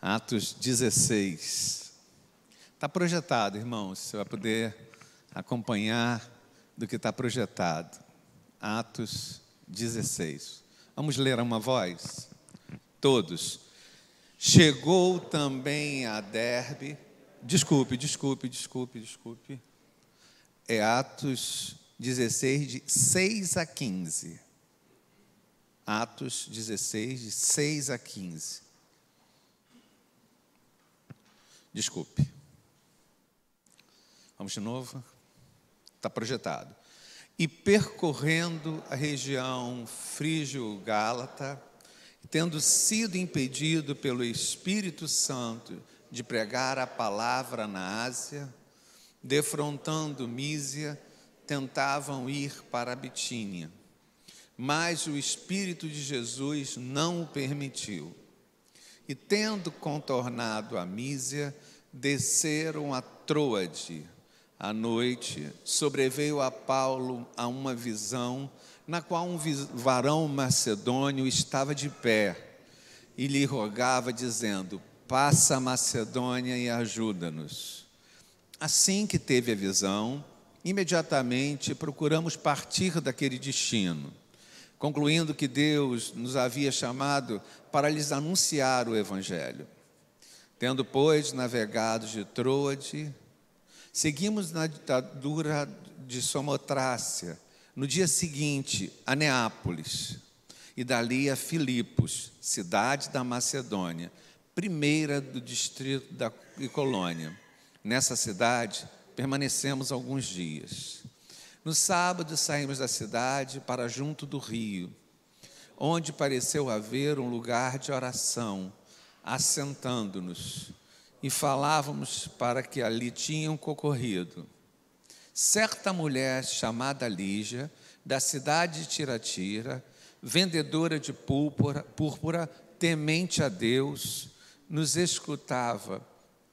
Atos 16. Está projetado, irmãos, você vai poder acompanhar do que está projetado. Atos 16. Vamos ler a uma voz? Todos. Chegou também a Derbe. Desculpe. É Atos 16, de 6 a 15. Atos 16, de 6 a 15. Desculpe. Vamos de novo? Está projetado. E percorrendo a região frígio-gálata, tendo sido impedido pelo Espírito Santo de pregar a palavra na Ásia, defrontando Mísia, tentavam ir para a Bitínia. Mas o Espírito de Jesus não o permitiu. E tendo contornado a Mísia, desceram a Troade. À noite, sobreveio a Paulo a uma visão, na qual um varão macedônio estava de pé, e lhe rogava, dizendo: passa a Macedônia e ajuda-nos. Assim que teve a visão, imediatamente procuramos partir daquele destino, concluindo que Deus nos havia chamado para lhes anunciar o Evangelho. Tendo, pois, navegado de Troade, seguimos na ditadura de Samotrácia, no dia seguinte a Neápolis, e dali a Filipos, cidade da Macedônia, primeira do distrito da Colônia. Nessa cidade permanecemos alguns dias. No sábado saímos da cidade para junto do rio, onde pareceu haver um lugar de oração, assentando-nos, e falávamos para que ali tinham concorrido. Certa mulher chamada Lígia, da cidade de Tiratira, vendedora de púrpura, temente a Deus, nos escutava,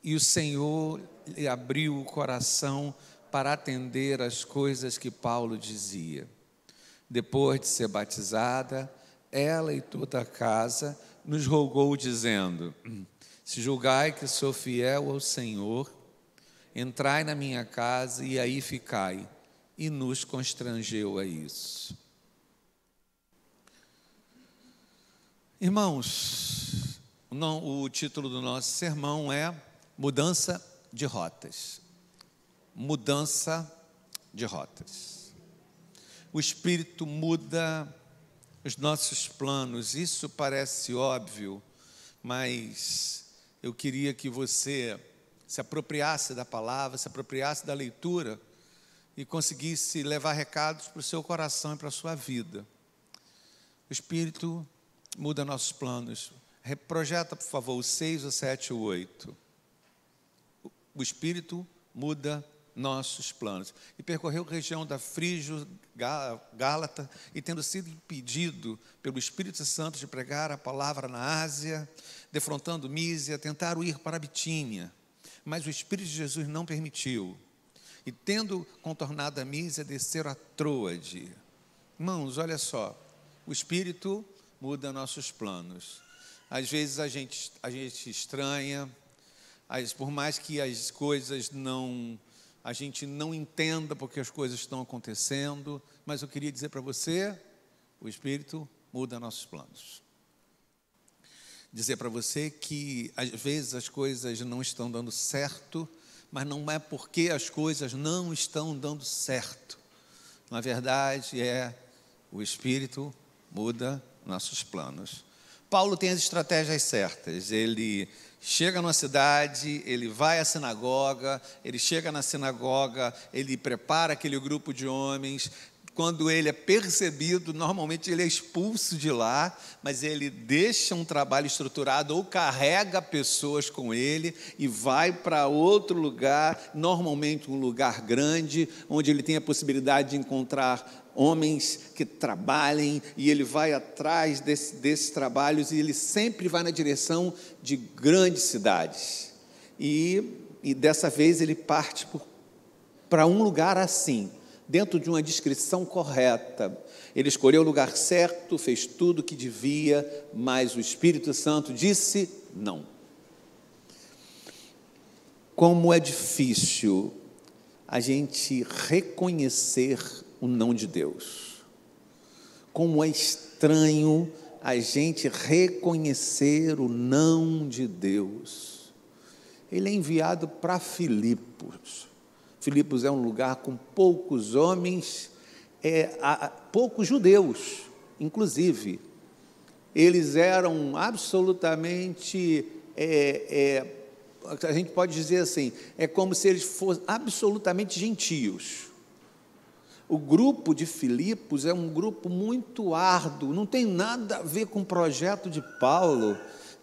e o Senhor lhe abriu o coração para atender às coisas que Paulo dizia. Depois de ser batizada, ela e toda a casa nos rogou, dizendo: se julgai que sou fiel ao Senhor, entrai na minha casa e aí ficai. E nos constrangeu a isso. Irmãos, o título do nosso sermão é Mudança de Rotas. Mudança de rotas. O Espírito muda os nossos planos. Isso parece óbvio, mas eu queria que você se apropriasse da palavra, se apropriasse da leitura e conseguisse levar recados para o seu coração e para a sua vida. O Espírito muda nossos planos. Projeta, por favor, o 6, o 7 e o 8. O Espírito muda nossos planos. E percorreu a região da Frígio-Gálata, e tendo sido impedido pelo Espírito Santo de pregar a palavra na Ásia, defrontando Mísia, tentaram ir para a Bitínia, mas o Espírito de Jesus não permitiu. E tendo contornado a Mísia, desceram a Troade. Irmãos, olha só, o Espírito muda nossos planos. Às vezes a gente estranha, por mais que as coisas a gente não entenda porque as coisas estão acontecendo, mas eu queria dizer para você, o Espírito muda nossos planos. Dizer para você que às vezes as coisas não estão dando certo, mas não é porque as coisas não estão dando certo. Na verdade, o Espírito muda nossos planos. Paulo tem as estratégias certas. Ele chega numa cidade, ele vai à sinagoga, ele chega na sinagoga, ele prepara aquele grupo de homens. Quando ele é percebido, normalmente ele é expulso de lá, mas ele deixa um trabalho estruturado ou carrega pessoas com ele e vai para outro lugar, normalmente um lugar grande, onde ele tem a possibilidade de encontrar homens que trabalhem, e ele vai atrás desses trabalhos, e ele sempre vai na direção de grandes cidades. E dessa vez ele parte para um lugar assim, dentro de uma descrição correta. Ele escolheu o lugar certo, fez tudo o que devia, mas o Espírito Santo disse não. Como é difícil a gente reconhecer o não de Deus. Como é estranho a gente reconhecer o não de Deus. Ele é enviado para Filipos. Filipos é um lugar com poucos homens, poucos judeus, inclusive. Eles eram absolutamente, a gente pode dizer assim, é como se eles fossem absolutamente gentios. O grupo de Filipos é um grupo muito árduo, não tem nada a ver com o projeto de Paulo.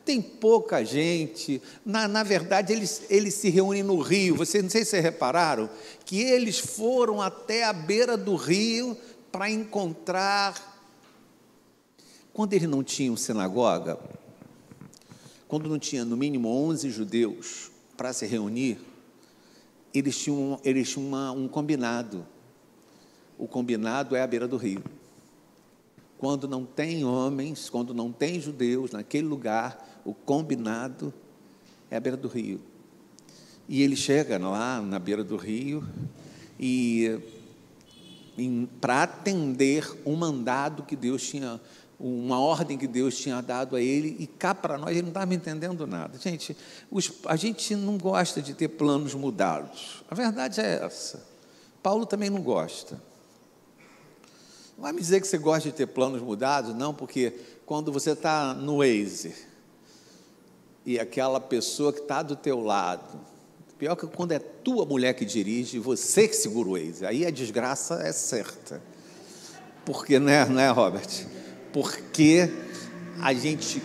Tem pouca gente, na verdade eles se reúnem no rio, não sei se vocês repararam, que eles foram até a beira do rio para encontrar, quando eles não tinham sinagoga, quando não tinha no mínimo 11 judeus para se reunir, eles tinham um combinado, o combinado é a beira do rio. Quando não tem homens, quando não tem judeus naquele lugar, o combinado é a beira do rio. E ele chega lá na beira do rio e para atender um mandado que Deus tinha, uma ordem que Deus tinha dado a ele, e cá para nós ele não estava entendendo nada. Gente, a gente não gosta de ter planos mudados. A verdade é essa. Paulo também não gosta. Não vai me dizer que você gosta de ter planos mudados, não, porque quando você está no Waze e aquela pessoa que está do teu lado, pior que quando é tua mulher que dirige, você que segura o Waze, aí a desgraça é certa. Porque, né, Robert? Porque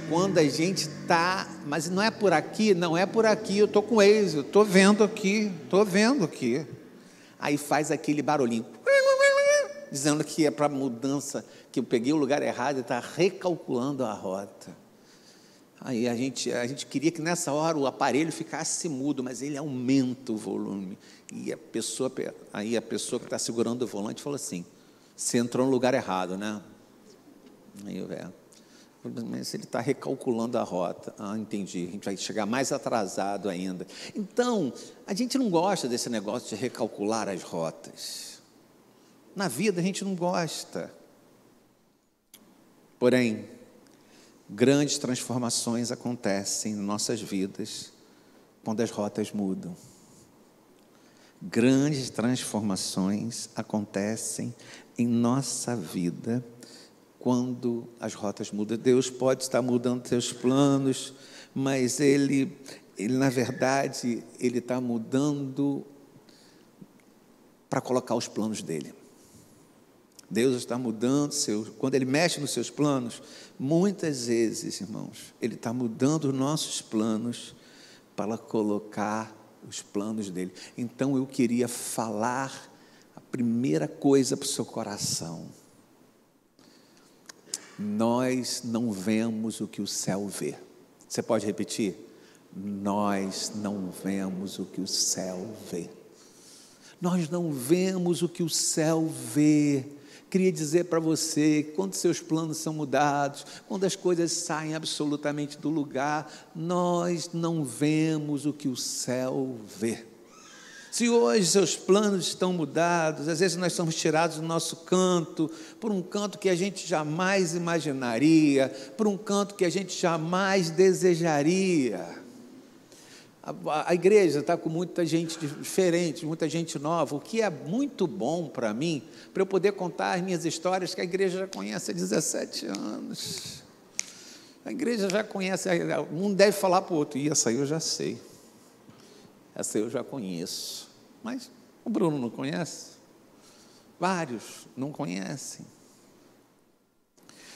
quando a gente está, mas não é por aqui, eu estou com o Waze, eu estou vendo aqui. Aí faz aquele barulhinho, dizendo que é para mudança, que eu peguei o lugar errado e está recalculando a rota. Aí a gente queria que nessa hora o aparelho ficasse mudo, mas ele aumenta o volume. E a pessoa que está segurando o volante falou assim: você entrou no lugar errado, né? Aí mas ele está recalculando a rota. Entendi, a gente vai chegar mais atrasado ainda. Então, a gente não gosta desse negócio de recalcular as rotas. Na vida a gente não gosta. Porém, grandes transformações acontecem em nossas vidas quando as rotas mudam. Grandes transformações acontecem em nossa vida quando as rotas mudam. Deus pode estar mudando seus planos, mas Ele na verdade, Ele está mudando para colocar os planos dEle. Deus está mudando, quando Ele mexe nos seus planos, muitas vezes, irmãos, Ele está mudando os nossos planos para colocar os planos dEle. Então, eu queria falar a primeira coisa para o seu coração. Nós não vemos o que o céu vê. Você pode repetir? Nós não vemos o que o céu vê. Nós não vemos o que o céu vê. Queria dizer para você que quando seus planos são mudados, quando as coisas saem absolutamente do lugar, nós não vemos o que o céu vê. Se hoje seus planos estão mudados, às vezes nós somos tirados do nosso canto, por um canto que a gente jamais imaginaria, por um canto que a gente jamais desejaria. A igreja está com muita gente diferente, muita gente nova, o que é muito bom para mim, para eu poder contar as minhas histórias que a igreja já conhece há 17 anos. A igreja já conhece, um deve falar para o outro, e essa aí eu já sei, essa eu já conheço. Mas o Bruno não conhece? Vários não conhecem.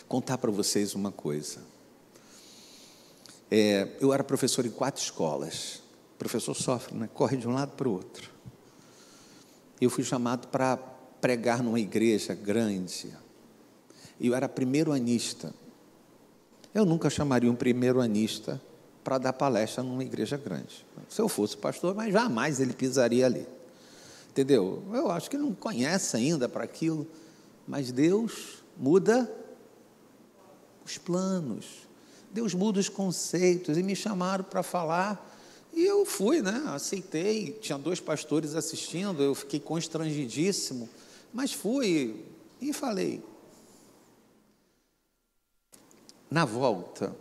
Contar para vocês uma coisa. Eu era professor em 4 escolas. O professor sofre, né? Corre de um lado para o outro. Eu fui chamado para pregar numa igreja grande. Eu era primeiro-anista. Eu nunca chamaria um primeiro-anista para dar palestra numa igreja grande. Se eu fosse pastor, mas jamais ele pisaria ali. Entendeu? Eu acho que ele não conhece ainda para aquilo. Mas Deus muda os planos. Deus muda os conceitos, e me chamaram para falar E eu fui, né? Aceitei. Tinha 2 pastores assistindo, eu fiquei constrangidíssimo, mas fui e falei. Na volta,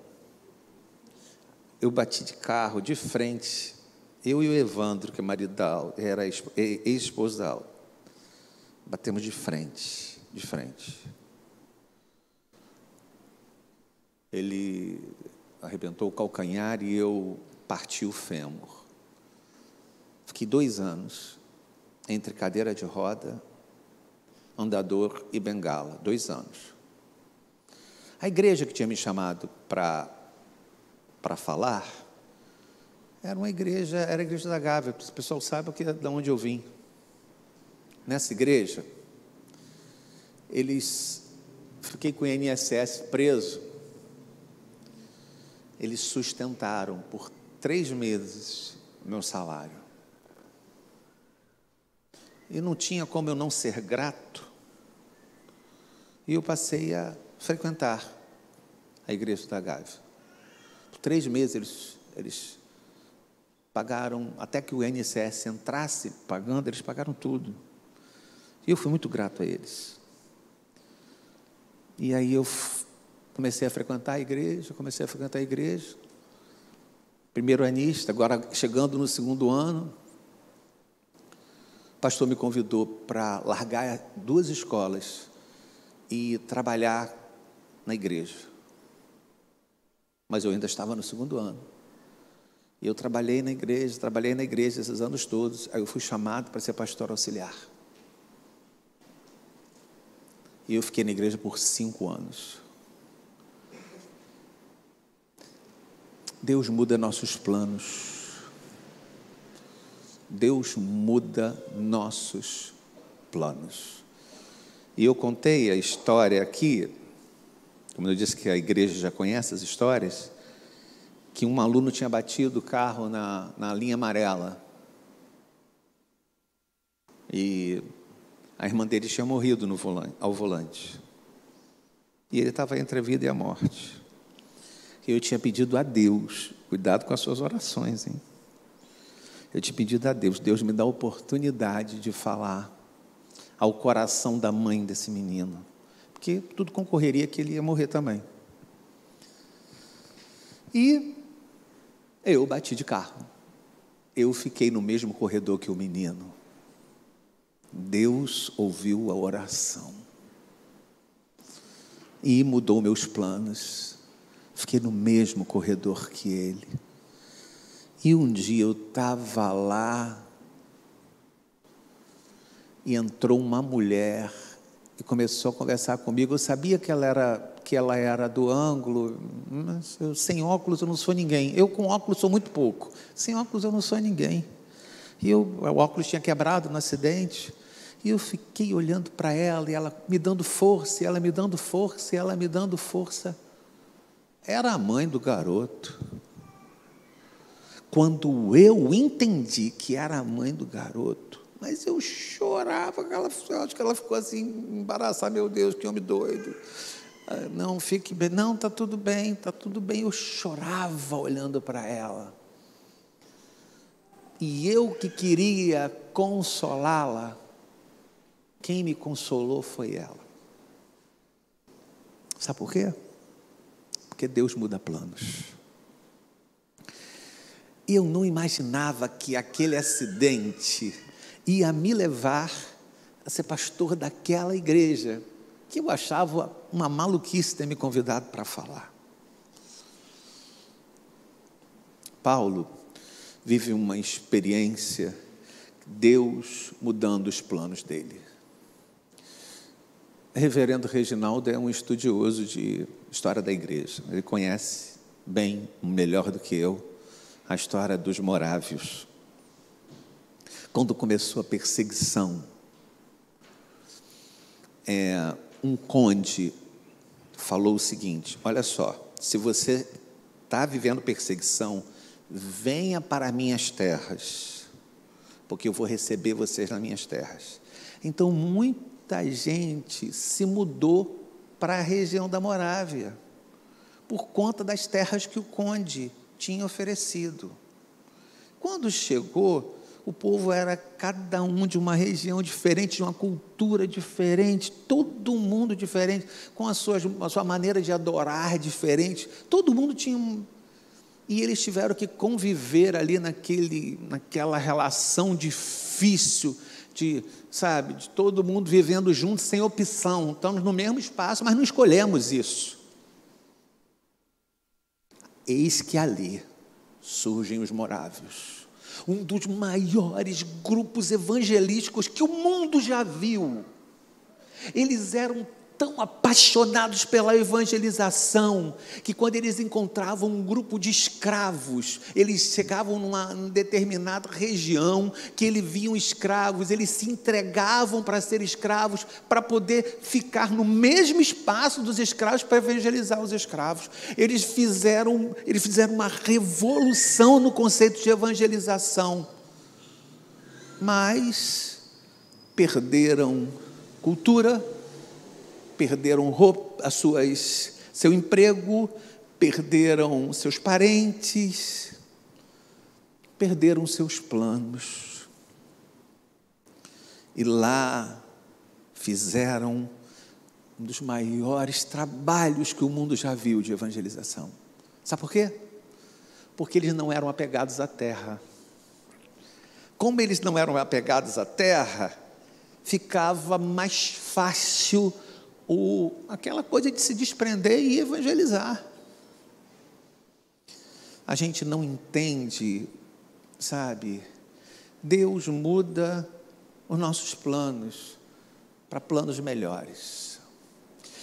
eu bati de carro de frente, eu e o Evandro, que é marido da Al, era ex-esposo da Al, batemos de frente, de frente. Ele arrebentou o calcanhar e eu parti o fêmur. Fiquei 2 anos entre cadeira de roda, andador e bengala, 2 anos. A igreja que tinha me chamado para falar era a igreja da Gávea. O pessoal sabe de onde eu vim. Nessa igreja, fiquei com o INSS preso. Eles sustentaram por 3 meses o meu salário. E não tinha como eu não ser grato. E eu passei a frequentar a igreja da Gávea. Por 3 meses eles pagaram, até que o INSS entrasse pagando, eles pagaram tudo. E eu fui muito grato a eles. E aí eu comecei a frequentar a igreja, primeiro anista, agora chegando no 2º ano, o pastor me convidou para largar 2 escolas e trabalhar na igreja. Mas eu ainda estava no 2º ano. E eu trabalhei na igreja esses anos todos. Aí eu fui chamado para ser pastor auxiliar. E eu fiquei na igreja por 5 anos. Deus muda nossos planos. Deus muda nossos planos. E eu contei a história aqui, como eu disse que a igreja já conhece as histórias, que um aluno tinha batido o carro na linha amarela. E a irmã dele tinha morrido ao volante. E ele estava entre a vida e a morte. E eu tinha pedido a Deus, cuidado com as suas orações, hein? Eu tinha pedido a Deus, Deus me dá a oportunidade de falar ao coração da mãe desse menino, porque tudo concorreria que ele ia morrer também. E eu bati de carro. Eu fiquei no mesmo corredor que o menino. Deus ouviu a oração e mudou meus planos. Fiquei no mesmo corredor que ele. E um dia eu estava lá e entrou uma mulher e começou a conversar comigo. Eu sabia que ela era do ângulo, mas sem óculos eu não sou ninguém. Eu com óculos sou muito pouco. Sem óculos eu não sou ninguém. E o óculos tinha quebrado no acidente. E eu fiquei olhando para ela, e ela me dando força, e ela me dando força, e ela me dando força. Era a mãe do garoto. Quando eu entendi que era a mãe do garoto, mas eu chorava, acho que ela ficou assim, embaraçada, meu Deus, que homem doido. Não, fique bem, não, está tudo bem, eu chorava olhando para ela. E eu que queria consolá-la, quem me consolou foi ela. Sabe por quê? Porque Deus muda planos. Eu não imaginava que aquele acidente ia me levar a ser pastor daquela igreja, que eu achava uma maluquice ter me convidado para falar. Paulo vive uma experiência, Deus mudando os planos dele. O reverendo Reginaldo é um estudioso de história da igreja. Ele conhece bem, melhor do que eu, a história dos morávios. Quando começou a perseguição, um conde falou o seguinte: olha só, se você está vivendo perseguição, venha para minhas terras, porque eu vou receber vocês nas minhas terras. Então muita gente se mudou para a região da Morávia, por conta das terras que o conde tinha oferecido. Quando chegou, o povo era cada um de uma região diferente, de uma cultura diferente, todo mundo diferente, com a sua maneira de adorar diferente, todo mundo tinha e eles tiveram que conviver ali naquela relação difícil, de todo mundo vivendo junto, sem opção. Estamos no mesmo espaço, mas não escolhemos isso. Eis que ali surgem os morávios, um dos maiores grupos evangelísticos que o mundo já viu. Eles eram tão apaixonados pela evangelização, que quando eles encontravam um grupo de escravos, eles chegavam numa determinada região, que eles viam escravos, eles se entregavam para ser escravos, para poder ficar no mesmo espaço dos escravos, para evangelizar os escravos. Eles fizeram uma revolução no conceito de evangelização, mas perderam cultura, perderam seu emprego, perderam seus parentes, perderam seus planos. E lá fizeram um dos maiores trabalhos que o mundo já viu de evangelização. Sabe por quê? Porque eles não eram apegados à terra. Como eles não eram apegados à terra, ficava mais fácil aquela coisa de se desprender e evangelizar. A gente não entende, Deus muda os nossos planos para planos melhores.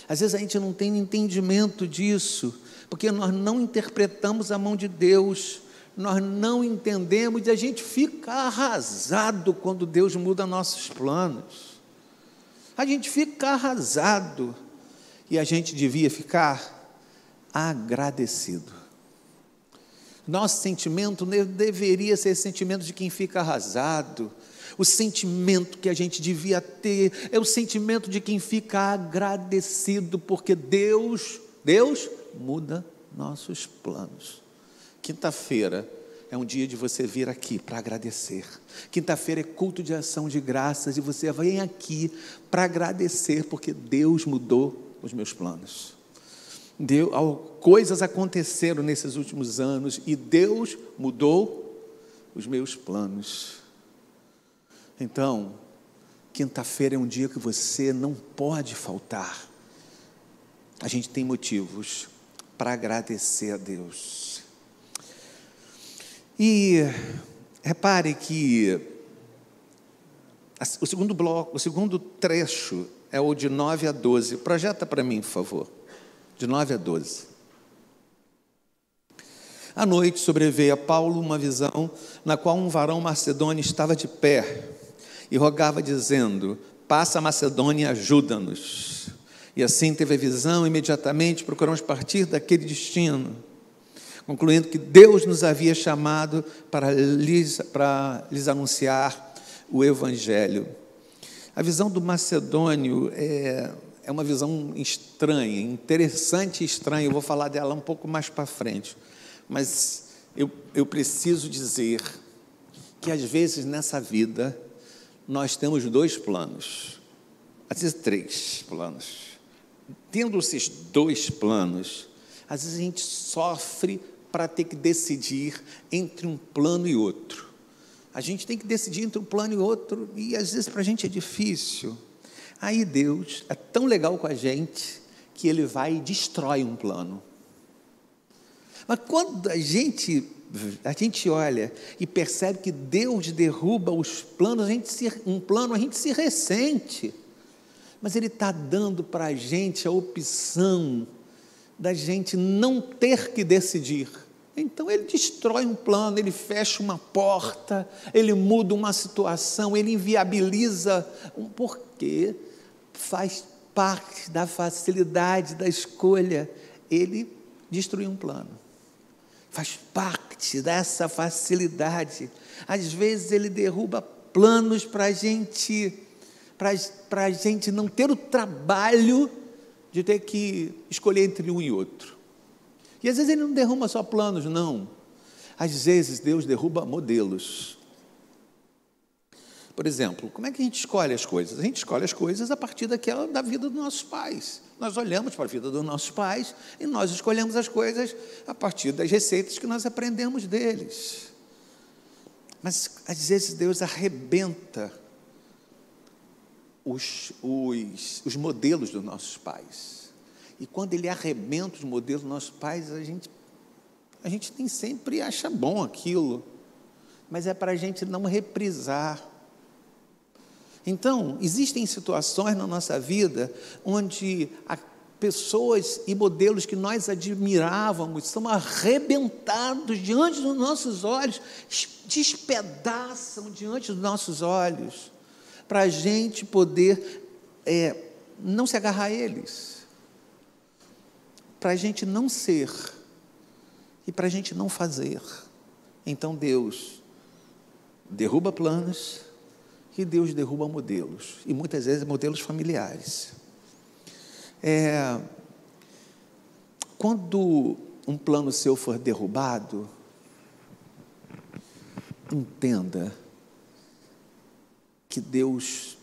Às vezes a gente não tem entendimento disso, porque nós não interpretamos a mão de Deus, nós não entendemos e a gente fica arrasado quando Deus muda nossos planos. A gente fica arrasado e a gente devia ficar agradecido. Nosso sentimento deveria ser esse sentimento de quem fica arrasado. O sentimento que a gente devia ter é o sentimento de quem fica agradecido, porque Deus muda nossos planos. Quinta-feira é um dia de você vir aqui para agradecer. Quinta-feira é culto de ação de graças e você vem aqui para agradecer, porque Deus mudou os meus planos. Coisas aconteceram nesses últimos anos e Deus mudou os meus planos. Então, quinta-feira é um dia que você não pode faltar. A gente tem motivos para agradecer a Deus. E repare que o segundo bloco, o segundo trecho é o de 9 a 12. Projeta para mim, por favor. De 9 a 12. À noite sobreveio a Paulo uma visão, na qual um varão macedônio estava de pé e rogava, dizendo: passa a Macedônia e ajuda-nos. E assim teve a visão, imediatamente procuramos partir daquele destino, concluindo que Deus nos havia chamado para lhes anunciar o Evangelho. A visão do macedônio é uma visão estranha, interessante e estranha. Eu vou falar dela um pouco mais para frente. Mas eu preciso dizer que às vezes nessa vida nós temos 2 planos, às vezes 3 planos. Tendo esses 2 planos, às vezes a gente sofre para ter que decidir entre um plano e outro. A gente tem que decidir entre um plano e outro, e às vezes para a gente é difícil. Aí Deus é tão legal com a gente, que Ele vai e destrói um plano. Mas quando a gente olha e percebe que Deus derruba os planos, a gente se ressente. Mas Ele está dando para a gente a opção da gente não ter que decidir. Então Ele destrói um plano, Ele fecha uma porta, Ele muda uma situação, Ele inviabiliza um porquê. Faz parte da facilidade da escolha. Ele destruiu um plano. Faz parte dessa facilidade. Às vezes Ele derruba planos para a gente não ter o trabalho de ter que escolher entre um e outro. E às vezes Ele não derruba só planos, não. Às vezes Deus derruba modelos. Por exemplo, como é que a gente escolhe as coisas? A gente escolhe as coisas a partir da vida dos nossos pais. Nós olhamos para a vida dos nossos pais e nós escolhemos as coisas a partir das receitas que nós aprendemos deles. Mas às vezes Deus arrebenta os modelos dos nossos pais. E quando Ele arrebenta os modelos dos nossos pais, a gente nem sempre acha bom aquilo, mas é para a gente não reprisar. Então, existem situações na nossa vida onde pessoas e modelos que nós admirávamos são arrebentados diante dos nossos olhos, despedaçam diante dos nossos olhos, para a gente poder não se agarrar a eles, para a gente não ser e para a gente não fazer. Então Deus derruba planos e Deus derruba modelos, e muitas vezes modelos familiares. Quando um plano seu for derrubado, entenda que Deus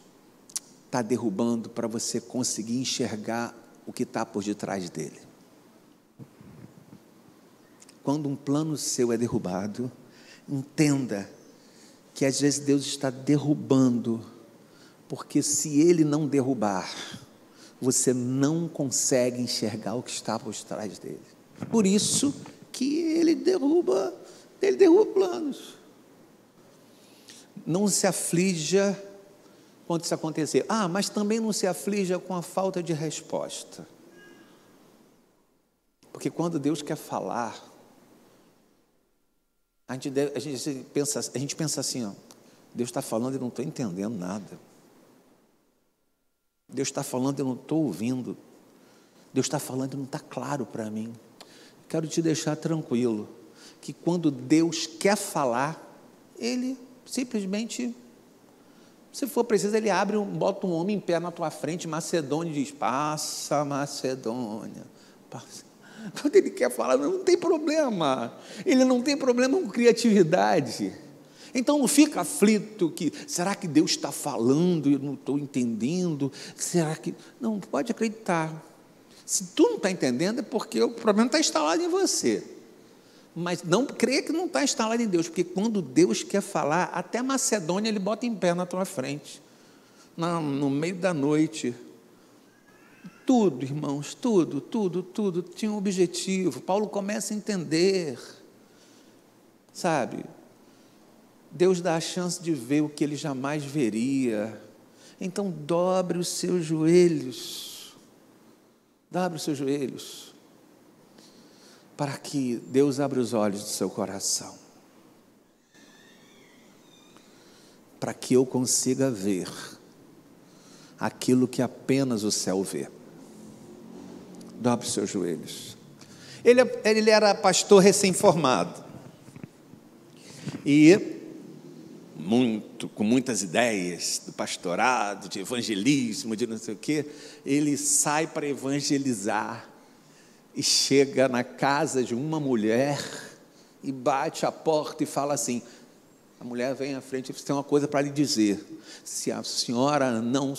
está derrubando para você conseguir enxergar o que está por detrás dele. Quando um plano seu é derrubado, entenda que às vezes Deus está derrubando, porque se Ele não derrubar, você não consegue enxergar o que está por trás dele. Por isso que Ele derruba planos. Não se aflija quando isso acontecer. Mas também não se aflija com a falta de resposta. Porque quando Deus quer falar, a gente pensa assim, Deus está falando e não estou entendendo nada. Deus está falando e eu não estou ouvindo. Deus está falando e não está claro para mim. Quero te deixar tranquilo, que quando Deus quer falar, Ele simplesmente, se for preciso, Ele bota um homem em pé na tua frente, Macedônia, e diz: passa, Macedônia, passa. Quando Ele quer falar, não tem problema. Ele não tem problema com criatividade. Então não fica aflito que, será que Deus está falando e eu não estou entendendo? Será que... Não, pode acreditar. Se tu não está entendendo é porque o problema está instalado em você. Mas não creia que não está instalado em Deus, porque quando Deus quer falar, até Macedônia Ele bota em pé na tua frente, no meio da noite. Tudo, irmãos, tudo tinha um objetivo. Paulo começa a entender, sabe? Deus dá a chance de ver o que ele jamais veria. Então dobre os seus joelhos, para que Deus abra os olhos do seu coração, para que eu consiga ver aquilo que apenas o céu vê. Dobre os seus joelhos. Ele era pastor recém-formado e com muitas ideias do pastorado, de evangelismo, de não sei o quê. Ele sai para evangelizar e chega na casa de uma mulher e bate a porta e fala assim, a mulher vem à frente e tem uma coisa para lhe dizer: se a senhora não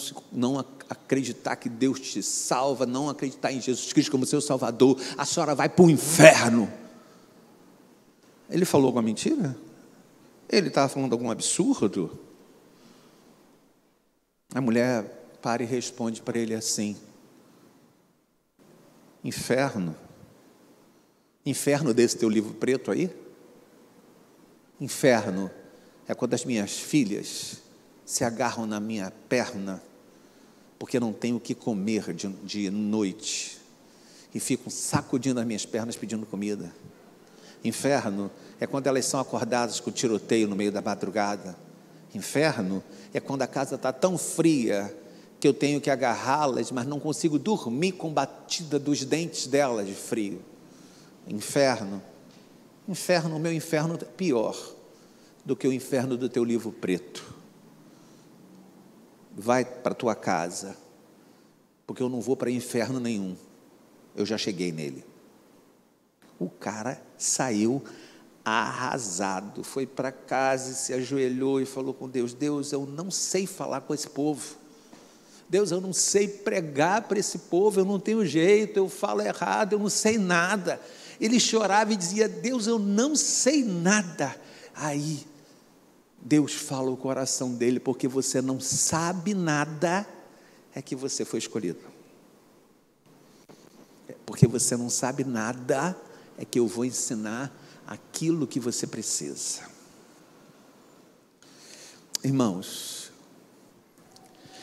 acreditar que Deus te salva, não acreditar em Jesus Cristo como seu Salvador, a senhora vai para o inferno. Ele falou alguma mentira? Ele estava falando algum absurdo? A mulher para e responde para ele assim: inferno? Inferno desse teu livro preto aí? Inferno é quando as minhas filhas se agarram na minha perna, porque não tenho o que comer de noite, e ficam sacudindo as minhas pernas pedindo comida. Inferno é quando elas são acordadas com tiroteio no meio da madrugada. Inferno é quando a casa está tão fria que eu tenho que agarrá-las, mas não consigo dormir com batida dos dentes delas de frio. Inferno, o meu inferno é pior do que o inferno do teu livro preto. Vai para a tua casa, porque eu não vou para inferno nenhum, eu já cheguei nele. O cara saiu arrasado, foi para casa e se ajoelhou e falou com Deus: Deus, eu não sei falar com esse povo, Deus, eu não sei pregar para esse povo, eu não tenho jeito, eu falo errado, eu não sei nada. Ele chorava e dizia: Deus, eu não sei nada. Aí Deus fala o coração dele: porque você não sabe nada, é que você foi escolhido. Porque você não sabe nada, é que eu vou ensinar aquilo que você precisa. Irmãos,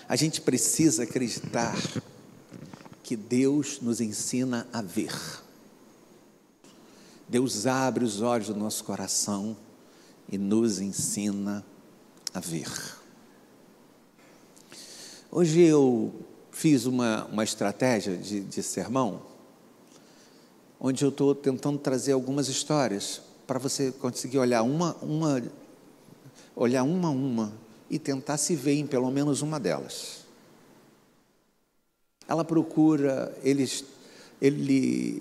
a gente precisa acreditar que Deus nos ensina a ver. Deus abre os olhos do nosso coração e nos ensina a ver. Hoje eu fiz uma estratégia de sermão, onde eu estou tentando trazer algumas histórias, para você conseguir olhar uma a uma, e tentar se ver em pelo menos uma delas. Ela procura,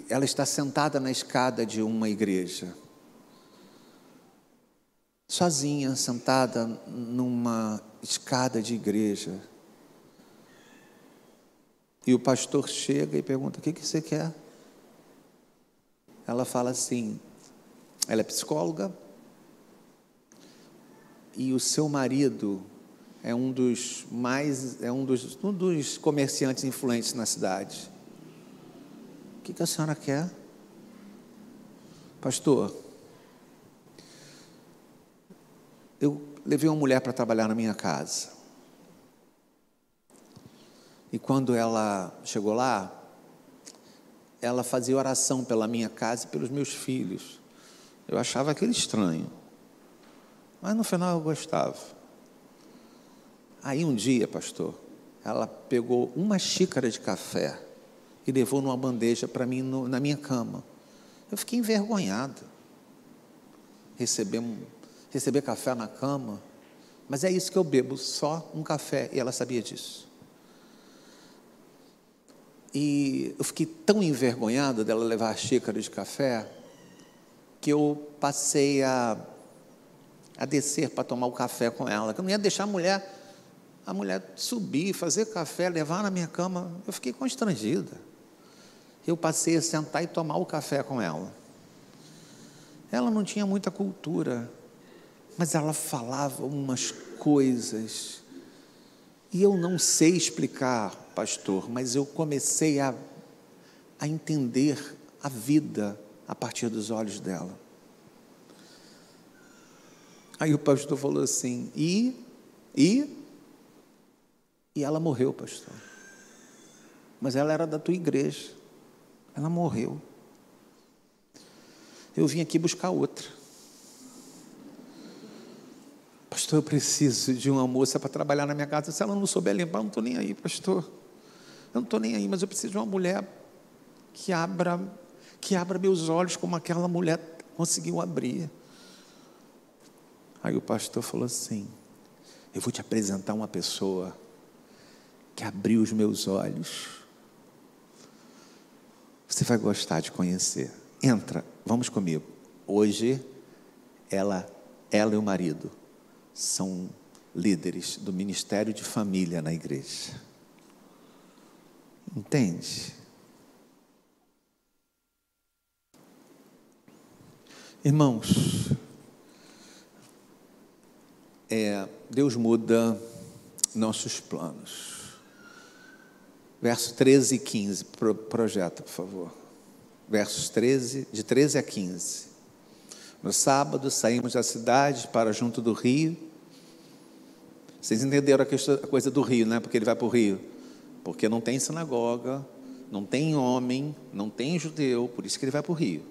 ela está sentada na escada de uma igreja, sozinha, sentada numa escada de igreja, e o pastor chega e pergunta: o que você quer? Ela fala assim, ela é psicóloga, e o seu marido é um dos comerciantes influentes na cidade. O que a senhora quer? Pastor, eu levei uma mulher para trabalhar na minha casa, e quando ela chegou lá, ela fazia oração pela minha casa e pelos meus filhos. Eu achava aquilo estranho, mas no final eu gostava. Aí um dia, pastor, ela pegou uma xícara de café e levou numa bandeja para mim na minha cama. Eu fiquei envergonhado. Receber café na cama, mas é isso que eu bebo, só um café, e ela sabia disso. E eu fiquei tão envergonhado dela levar a xícara de café, que eu passei a descer para tomar o café com ela, que eu não ia deixar a mulher subir, fazer café, levar na minha cama. Eu fiquei constrangida. Eu passei a sentar e tomar o café com ela. Ela não tinha muita cultura, mas ela falava umas coisas, e eu não sei explicar, pastor, mas eu comecei a entender a vida a partir dos olhos dela. Aí o pastor falou assim: e ela morreu, pastor. Mas ela era da tua igreja. Ela morreu. Eu vim aqui buscar outra. Pastor, eu preciso de uma moça para trabalhar na minha casa. Se ela não souber limpar, eu não estou nem aí, pastor. Eu não estou nem aí, mas eu preciso de uma mulher que abra meus olhos como aquela mulher conseguiu abrir. Aí o pastor falou assim: eu vou te apresentar uma pessoa que abriu os meus olhos. Você vai gostar de conhecer. Entra, vamos comigo. Hoje, ela e o marido são líderes do Ministério de Família na igreja. Entende? Irmãos, Deus muda nossos planos. Versos 13 e 15, projeta, por favor. Versos 13, de 13 a 15. No sábado, saímos da cidade para junto do rio. Vocês entenderam a coisa do rio, né? Porque ele vai para o rio. Porque não tem sinagoga, não tem homem, não tem judeu, por isso que ele vai para o rio.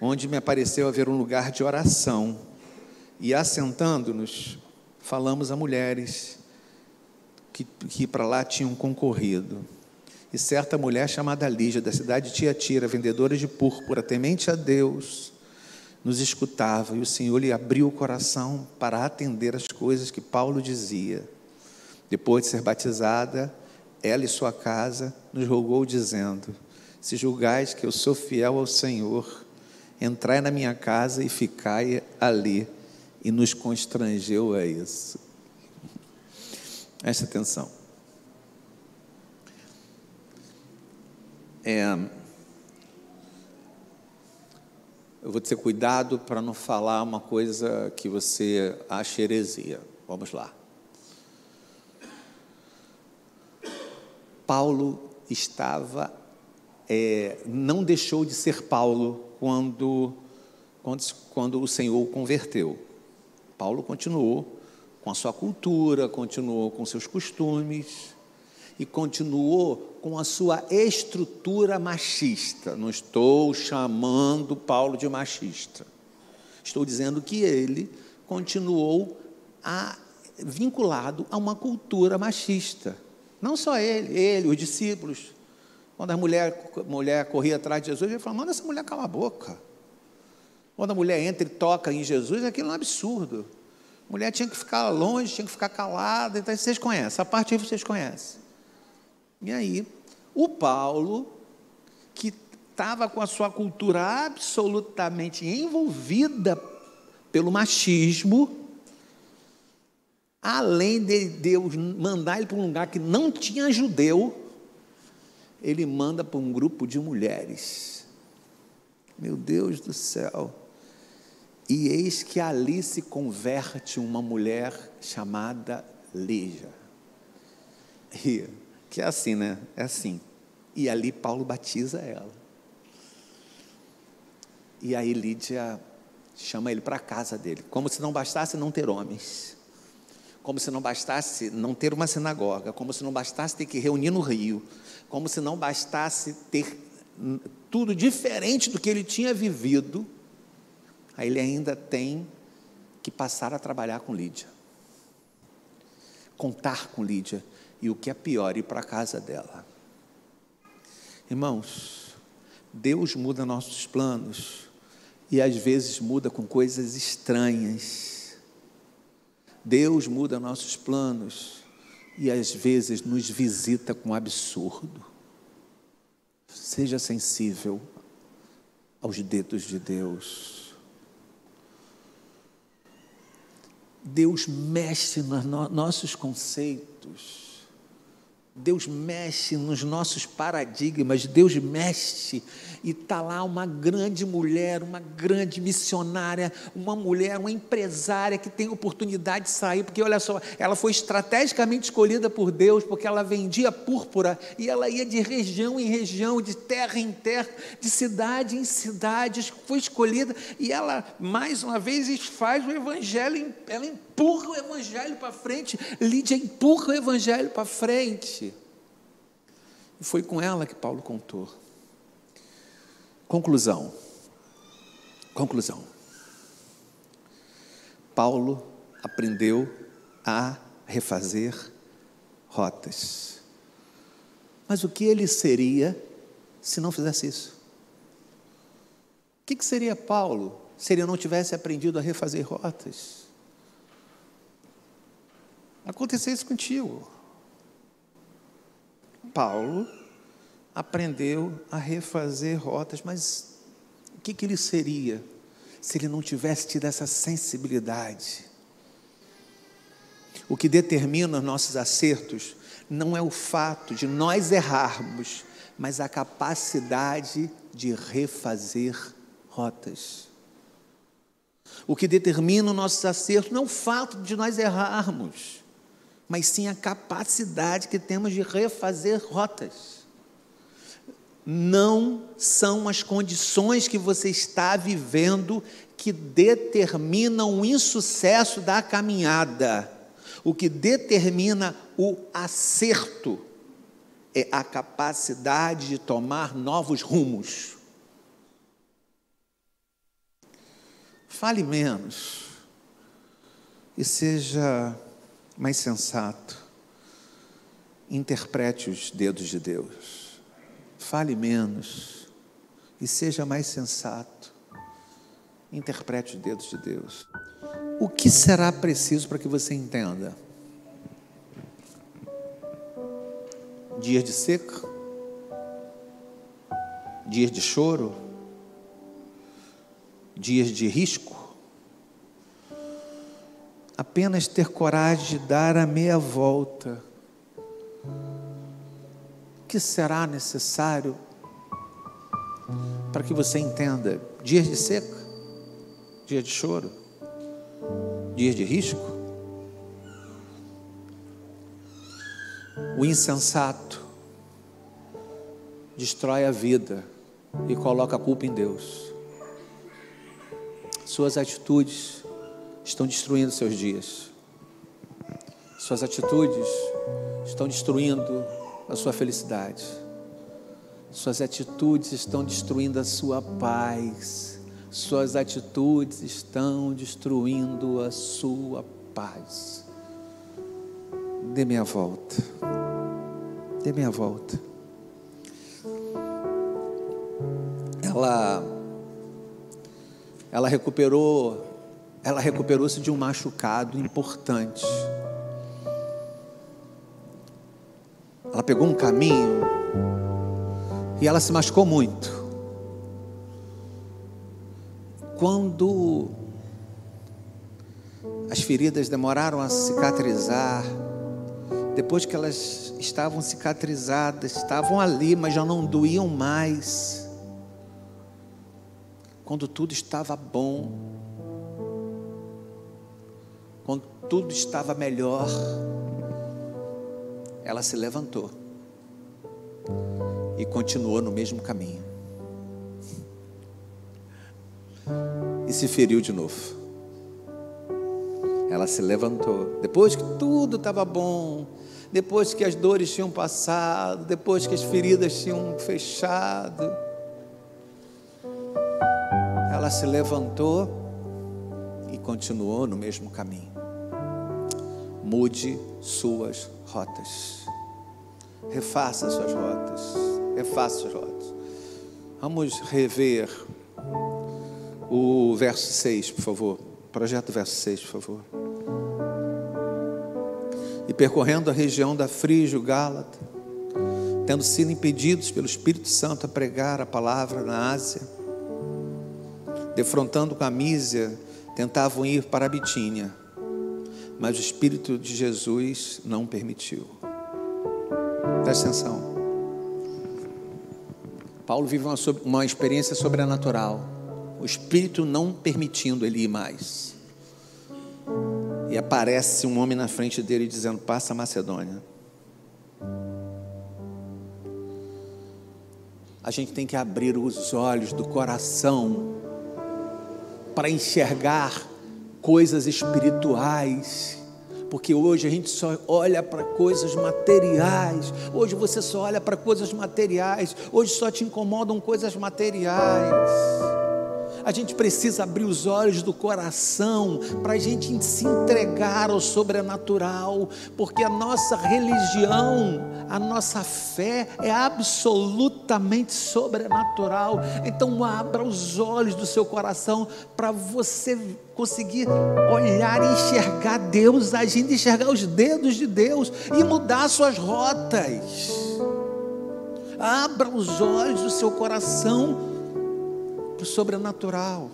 Onde me apareceu haver um lugar de oração. E assentando-nos, falamos a mulheres que para lá tinham concorrido. E certa mulher chamada Lígia, da cidade de Tiatira, vendedora de púrpura, temente a Deus, nos escutava, e o Senhor lhe abriu o coração para atender as coisas que Paulo dizia. Depois de ser batizada, ela e sua casa nos rogou, dizendo: se julgais que eu sou fiel ao Senhor, entrai na minha casa e ficai ali. E nos constrangeu a isso. Preste atenção. Eu vou ter cuidado para não falar uma coisa que você acha heresia. Vamos lá. Paulo estava, não deixou de ser Paulo quando o Senhor o converteu. Paulo continuou com a sua cultura, continuou com seus costumes e continuou com a sua estrutura machista. Não estou chamando Paulo de machista. Estou dizendo que ele continuou vinculado a uma cultura machista. Não só ele, os discípulos. Quando a mulher corria atrás de Jesus, ele falou: manda essa mulher calar a boca. Quando a mulher entra e toca em Jesus, aquilo é um absurdo. A mulher tinha que ficar longe, tinha que ficar calada. Então, vocês conhecem, essa parte aí vocês conhecem. E aí, o Paulo, que estava com a sua cultura absolutamente envolvida pelo machismo, além de Deus mandar ele para um lugar que não tinha judeu, ele manda para um grupo de mulheres. Meu Deus do céu! E eis que ali se converte uma mulher chamada Lídia. Que é assim, né? É assim. E ali Paulo batiza ela. E aí Lídia chama ele para a casa dele. Como se não bastasse não ter homens. Como se não bastasse não ter uma sinagoga. Como se não bastasse ter que reunir no rio. Como se não bastasse ter tudo diferente do que ele tinha vivido. Aí ele ainda tem que passar a trabalhar com Lídia. Contar com Lídia. E o que é pior, ir para a casa dela. Irmãos, Deus muda nossos planos e às vezes muda com coisas estranhas. Deus muda nossos planos e às vezes nos visita com absurdo. Seja sensível aos dedos de Deus. Deus mexe nos nossos conceitos. Deus mexe nos nossos paradigmas, Deus mexe, e está lá uma grande mulher, uma grande missionária, uma mulher, uma empresária que tem oportunidade de sair, porque olha só, ela foi estrategicamente escolhida por Deus, porque ela vendia púrpura, e ela ia de região em região, de terra em terra, de cidade em cidade, foi escolhida, e ela, mais uma vez, faz o evangelho, ela empurra o evangelho para frente, Lídia empurra o evangelho para frente. E foi com ela que Paulo contou. Conclusão. Paulo aprendeu a refazer rotas. Mas o que ele seria se não fizesse isso? O que seria Paulo se ele não tivesse aprendido a refazer rotas? Aconteceu isso contigo. Paulo aprendeu a refazer rotas, mas o que ele seria se ele não tivesse tido essa sensibilidade? O que determina os nossos acertos não é o fato de nós errarmos, mas a capacidade de refazer rotas. O que determina os nossos acertos não é o fato de nós errarmos, mas sim a capacidade que temos de refazer rotas. Não são as condições que você está vivendo que determinam o insucesso da caminhada. O que determina o acerto é a capacidade de tomar novos rumos. Fale menos e seja mais sensato. Interprete os dedos de Deus. Fale menos e seja mais sensato. Interprete os dedos de Deus. O que será preciso para que você entenda? Dias de seca? Dias de choro? dias de risco, apenas ter coragem de dar a meia volta. O que será necessário para que você entenda? Dias de seca, dias de choro, dias de risco. O insensato destrói a vida e coloca a culpa em Deus. Suas atitudes estão destruindo seus dias. Suas atitudes estão destruindo a sua felicidade. Suas atitudes estão destruindo a sua paz. Suas atitudes estão destruindo a sua paz. Dê meia volta. Dê meia volta. Ela recuperou-se de um machucado importante. Ela pegou um caminho e ela se machucou muito. Quando as feridas demoraram a cicatrizar, depois que elas estavam cicatrizadas, estavam ali, mas já não doíam mais. Quando tudo estava bom, quando tudo estava melhor, ela se levantou e continuou no mesmo caminho. E se feriu de novo. Ela se levantou, depois que tudo estava bom, depois que as dores tinham passado, depois que as feridas tinham fechado, ela se levantou e continuou no mesmo caminho. Mude suas rotas. Refaça suas rotas. Refaça suas rotas. Vamos rever o verso 6, por favor. Projeto verso 6, por favor. E percorrendo a região da Frígia e Gálata, tendo sido impedidos pelo Espírito Santo a pregar a palavra na Ásia, defrontando com a Mísia, tentavam ir para a Bitínia, mas o Espírito de Jesus não permitiu. Presta atenção. Paulo vive uma experiência sobrenatural, o Espírito não permitindo ele ir mais. E aparece um homem na frente dele dizendo: passa a Macedônia. A gente tem que abrir os olhos do coração para enxergar coisas espirituais, porque hoje a gente só olha para coisas materiais. Hoje você só olha para coisas materiais. Hoje só te incomodam coisas materiais. A gente precisa abrir os olhos do coração para a gente se entregar ao sobrenatural, porque a nossa religião, a nossa fé é absolutamente sobrenatural. Então abra os olhos do seu coração para você conseguir olhar e enxergar Deus agindo, enxergar os dedos de Deus e mudar suas rotas. Abra os olhos do seu coração para o sobrenatural.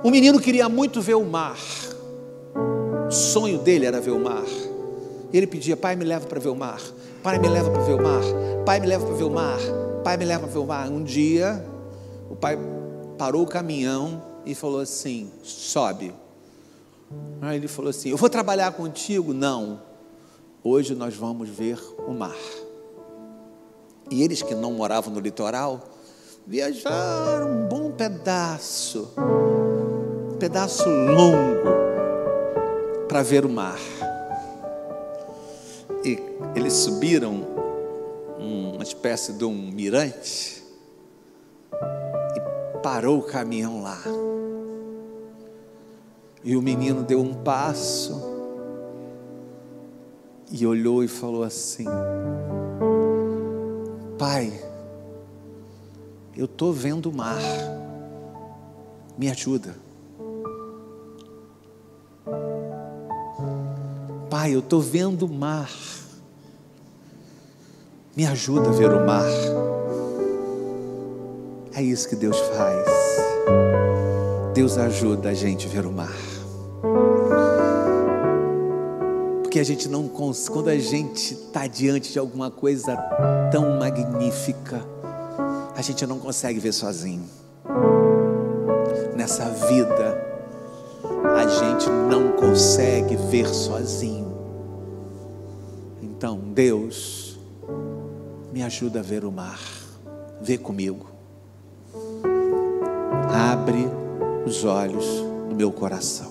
O menino queria muito ver o mar. O sonho dele era ver o mar. Ele pedia: pai, me leva para ver o mar. Pai, me leva para ver o mar. Pai, me leva para ver o mar. Pai, me leva para ver o mar. Um dia, o pai parou o caminhão e falou assim: sobe. Aí ele falou assim: eu vou trabalhar contigo? Não. Hoje nós vamos ver o mar. E eles que não moravam no litoral, viajaram um bom pedaço longo, para ver o mar. E eles subiram uma espécie de um mirante, e parou o caminhão lá. E o menino deu um passo, e olhou e falou assim: pai, eu estou vendo o mar, me ajuda. Pai, eu estou vendo o mar, me ajuda a ver o mar. É isso que Deus faz. Deus ajuda a gente a ver o mar. Porque a gente não consegue, quando a gente está diante de alguma coisa tão magnífica, a gente não consegue ver sozinho. Nessa vida, a gente não consegue ver sozinho. Então, Deus, me ajuda a ver o mar. Vê comigo. Abre os olhos do meu coração,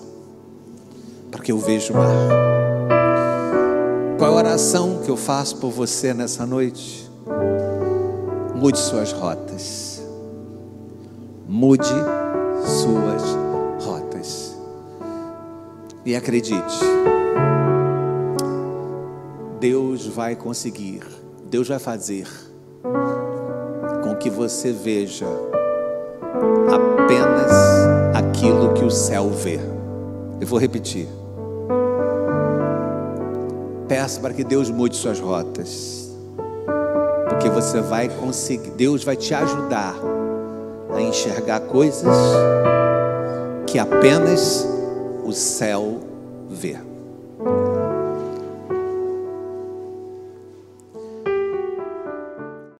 para que eu veja o mar. Qual é a oração que eu faço por você nessa noite? Mude suas rotas. Mude suas rotas. E acredite, Deus vai conseguir, Deus vai fazer com que você veja apenas aquilo que o céu vê. Eu vou repetir. Peça para que Deus mude suas rotas, porque você vai conseguir, Deus vai te ajudar a enxergar coisas que apenas o céu vê.